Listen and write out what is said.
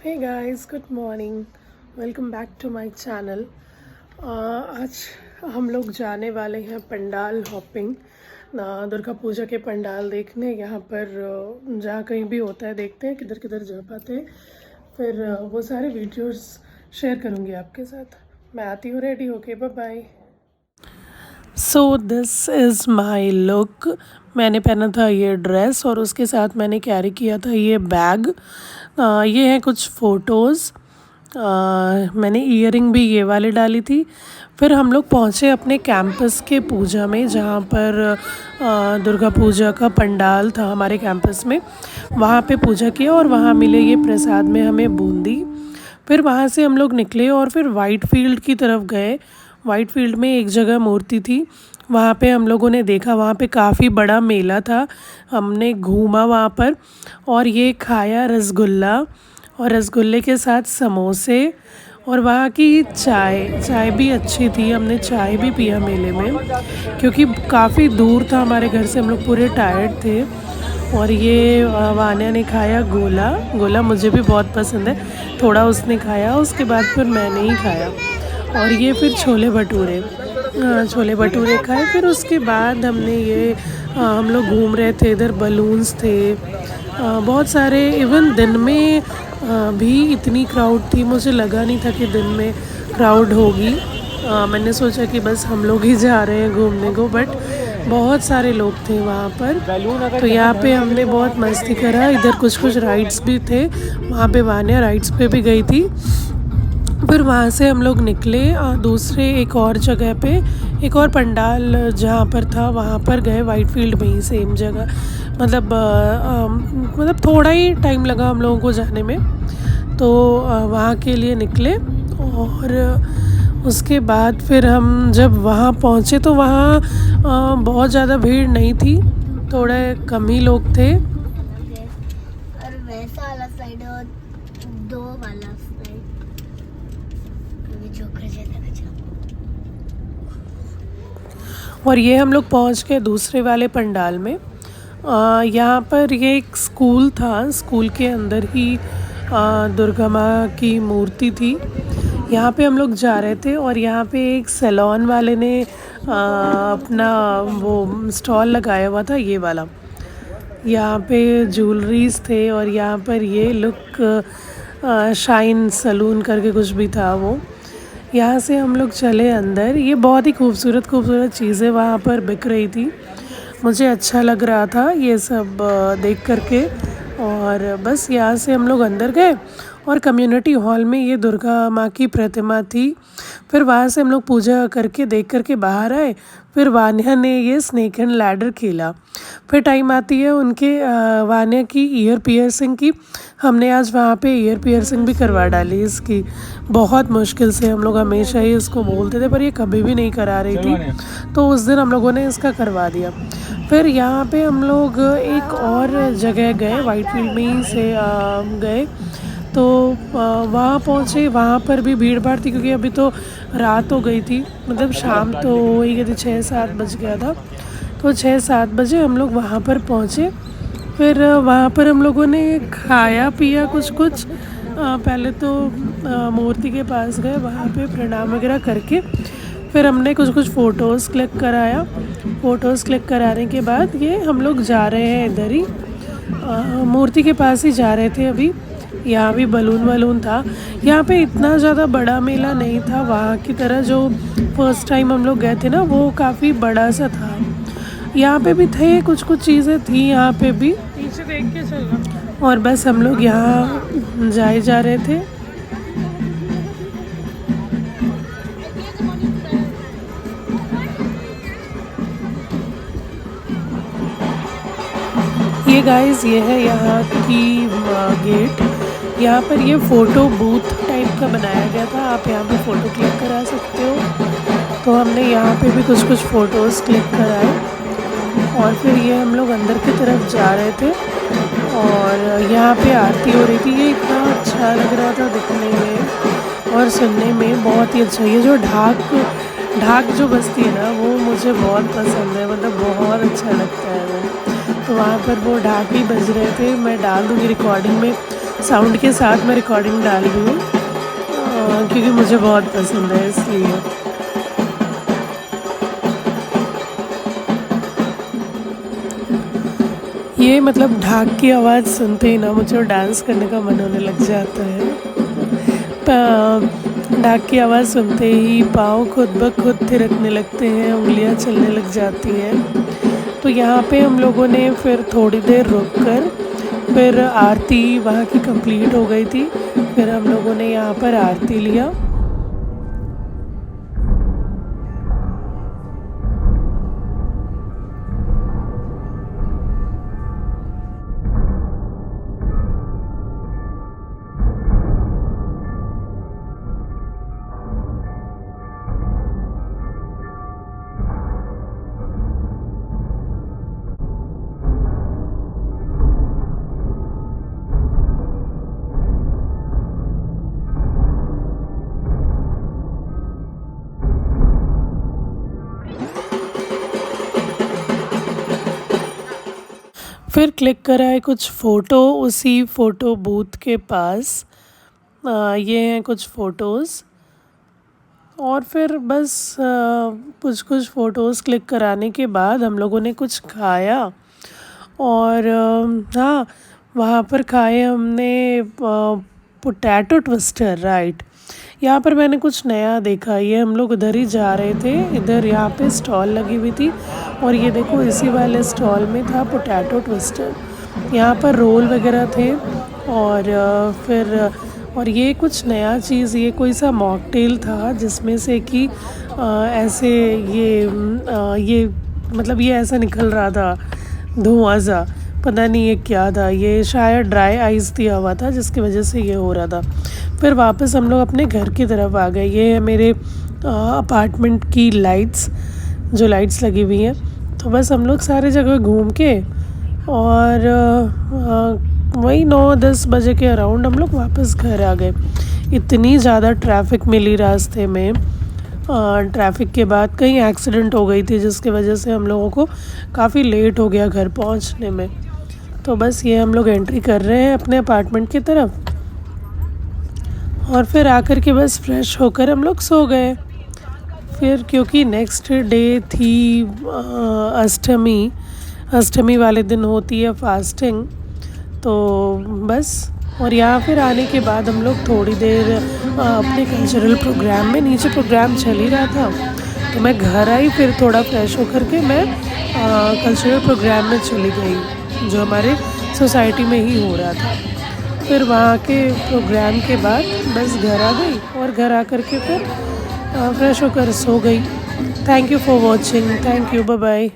Hey guys, good morning. Welcome back to my channel. आज हम लोग जाने वाले हैं पंडाल हॉपिंग, दुर्गा पूजा के पंडाल देखने। यहाँ पर जहाँ कहीं भी होता है देखते हैं, किधर किधर जा पाते हैं। फिर वो सारे वीडियोस शेयर करूँगी आपके साथ। मैं आती हूँ रेडी होके। Bye bye. So this is my look. मैंने पहना था ये ड्रेस और उसके साथ मैंने कैरी किया था ये बैग। ये हैं कुछ फ़ोटोज़। मैंने ईयरिंग भी ये वाले डाली थी। फिर हम लोग पहुँचे अपने कैंपस के पूजा में, जहाँ पर दुर्गा पूजा का पंडाल था हमारे कैंपस में। वहाँ पे पूजा किया और वहाँ मिले ये प्रसाद में हमें बूंदी। फिर वहाँ से हम लोग निकले और फिर वाइट फील्ड की तरफ गए। वाइट फील्ड में एक जगह मूर्ति थी, वहाँ पे हम लोगों ने देखा। वहाँ पे काफ़ी बड़ा मेला था। हमने घूमा वहाँ पर और ये खाया रसगुल्ला, और रसगुल्ले के साथ समोसे, और वहाँ की चाय भी अच्छी थी। हमने चाय भी पिया मेले में, क्योंकि काफ़ी दूर था हमारे घर से, हम लोग पूरे टायर्ड थे। और ये वान्या ने खाया गोला मुझे भी बहुत पसंद है। थोड़ा उसने खाया, उसके बाद फिर मैंने ही खाया। और ये फिर छोले भटूरे खाए। फिर उसके बाद हमने ये हम लोग घूम रहे थे, इधर बलून्स थे बहुत सारे। इवन दिन में भी इतनी क्राउड थी, मुझे लगा नहीं था कि दिन में क्राउड होगी। मैंने सोचा कि बस हम लोग ही जा रहे हैं घूमने को, बट बहुत सारे लोग थे वहाँ पर। तो यहाँ पे हमने बहुत मस्ती करा। इधर कुछ राइड्स भी थे, वहाँ पे वान्या राइड्स पे भी गई थी। फिर वहाँ से हम लोग निकले दूसरे एक और जगह पे, एक और पंडाल जहाँ पर था वहाँ पर गए, वाइट फील्ड में ही सेम जगह। मतलब थोड़ा ही टाइम लगा हम लोगों को जाने में। तो वहाँ के लिए निकले और उसके बाद फिर हम जब वहाँ पहुँचे तो वहाँ बहुत ज़्यादा भीड़ नहीं थी, थोड़े कम ही लोग थे। और वैसा वाला साइड और दो वाला साइड जोकर जैसा बचा। और ये हम लोग पहुँच गए दूसरे वाले पंडाल में। यहाँ पर ये एक स्कूल था, स्कूल के अंदर ही दुर्गा माँ की मूर्ति थी। यहाँ पे हम लोग जा रहे थे और यहाँ पे एक सैलून वाले ने अपना वो स्टॉल लगाया हुआ था, ये वाला। यहाँ पे ज्वेलरीज थे और यहाँ पर ये लुक शाइन सलून करके कुछ भी था वो। यहाँ से हम लोग चले अंदर। ये बहुत ही खूबसूरत चीज़ें वहाँ पर बिक रही थी। मुझे अच्छा लग रहा था ये सब देख करके। और बस यहाँ से हम लोग अंदर गए और कम्युनिटी हॉल में ये दुर्गा माँ की प्रतिमा थी। फिर वहाँ से हम लोग पूजा करके देख करके बाहर आए। फिर वान्या ने ये स्नेक एंड लैडर खेला। फिर टाइम आती है उनके वान्या की ईयर पियर्सिंग की। हमने आज वहाँ पे ईयर पियर्सिंग भी करवा डाली इसकी। बहुत मुश्किल से, हम लोग हमेशा ही इसको बोलते थे पर ये कभी भी नहीं करा रही थी, तो उस दिन हम लोगों ने इसका करवा दिया। फिर यहाँ पे हम लोग एक और जगह गए, वाइट फील्ड में ही से गए। तो वहाँ पहुँचे, वहाँ पर भी भीड़ भाड़ थी, क्योंकि अभी तो रात हो गई थी, मतलब शाम तो हो ही गई थी, 6-7 बज गया था। तो 6-7 बजे हम लोग वहाँ पर पहुँचे। फिर वहाँ पर हम लोगों ने खाया पिया कुछ। पहले तो मूर्ति के पास गए, वहाँ पे प्रणाम वगैरह करके फिर हमने कुछ फ़ोटोज़ क्लिक कराया। फ़ोटोज़ क्लिक कराने के बाद ये हम लोग जा रहे हैं इधर ही, मूर्ति के पास ही जा रहे थे अभी। यहाँ भी बलून था। यहाँ पे इतना ज़्यादा बड़ा मेला नहीं था वहाँ की तरह। जो फर्स्ट टाइम हम लोग गए थे ना, वो काफ़ी बड़ा सा था। यहाँ पे भी थे कुछ चीज़ें थी यहाँ पे भी। पीछे देख के चलना। और बस हम लोग यहाँ जा रहे थे। ये गाइस, ये है यहाँ की गेट। यहाँ पर ये फ़ोटो बूथ टाइप का बनाया गया था, आप यहाँ पे फ़ोटो क्लिक करा सकते हो। तो हमने यहाँ पे भी कुछ फ़ोटोज़ क्लिक कराए और फिर ये हम लोग अंदर की तरफ जा रहे थे। और यहाँ पे आरती हो रही थी। ये इतना अच्छा लग रहा था दिखने में और सुनने में, बहुत ही अच्छा। ये जो ढाक जो बजती है ना, वो मुझे बहुत पसंद है, मतलब बहुत अच्छा लगता है वो। तो वहाँ पर वो ढाक ही बज रहे थे। मैं डाल दूँगी रिकॉर्डिंग में साउंड के साथ मैं रिकॉर्डिंग डाल रही हूँ क्योंकि मुझे बहुत पसंद है इसलिए। ये मतलब ढाक की आवाज़ सुनते ही ना मुझे डांस करने का मन होने लग जाता है। ढाक की आवाज़ सुनते ही पाँव खुद ब खुद थिरकने लगते हैं, उंगलियां चलने लग जाती हैं। तो यहाँ पे हम लोगों ने फिर थोड़ी देर रुक कर फिर आरती वहाँ की कंप्लीट हो गई थी, फिर हम लोगों ने यहाँ पर आरती लिया। फिर क्लिक कराए कुछ फ़ोटो उसी फ़ोटो बूथ के पास। ये हैं कुछ फ़ोटोज़ और फिर बस कुछ कुछ फ़ोटोज़ क्लिक कराने के बाद हम लोगों ने कुछ खाया। और हाँ, वहाँ पर खाए हमने पोटैटो ट्विस्टर, राइट। यहाँ पर मैंने कुछ नया देखा, ये हम लोग उधर ही जा रहे थे, इधर यहाँ पे स्टॉल लगी हुई थी और ये देखो इसी वाले स्टॉल में था पोटैटो ट्विस्टर। यहाँ पर रोल वगैरह थे और फिर और ये कुछ नया चीज़, ये कोई सा मॉकटेल था जिसमें से कि ऐसे ये मतलब ये ऐसा निकल रहा था धुआं सा, पता नहीं ये क्या था, ये शायद ड्राई आइस दिया हुआ था जिसकी वजह से ये हो रहा था। फिर वापस हम लोग अपने घर की तरफ आ गए। ये है मेरे अपार्टमेंट की लाइट्स, जो लाइट्स लगी हुई हैं। तो बस हम लोग सारे जगह घूम के और वही 9-10 बजे के अराउंड हम लोग वापस घर आ गए। इतनी ज़्यादा ट्रैफिक मिली रास्ते में, ट्रैफिक के बाद कहीं एक्सीडेंट हो गई थी जिसकी वजह से हम लोगों को काफ़ी लेट हो गया घर पहुंचने में। तो बस ये हम लोग एंट्री कर रहे हैं अपने अपार्टमेंट की तरफ और फिर आकर के बस फ्रेश होकर हम लोग सो गए। फिर क्योंकि नेक्स्ट डे थी अष्टमी वाले दिन होती है फास्टिंग, तो बस। और यहाँ फिर आने के बाद हम लोग थोड़ी देर अपने कल्चरल प्रोग्राम में, नीचे प्रोग्राम चल ही रहा था तो मैं घर आई, फिर थोड़ा फ्रेश होकर के मैं कल्चरल प्रोग्राम में चली गई जो हमारे सोसाइटी में ही हो रहा था। फिर वहाँ के प्रोग्राम के बाद बस घर आ गई और घर आकर के फिर फ्रेश होकर सो गई। Thank you for watching, thank you, bye bye.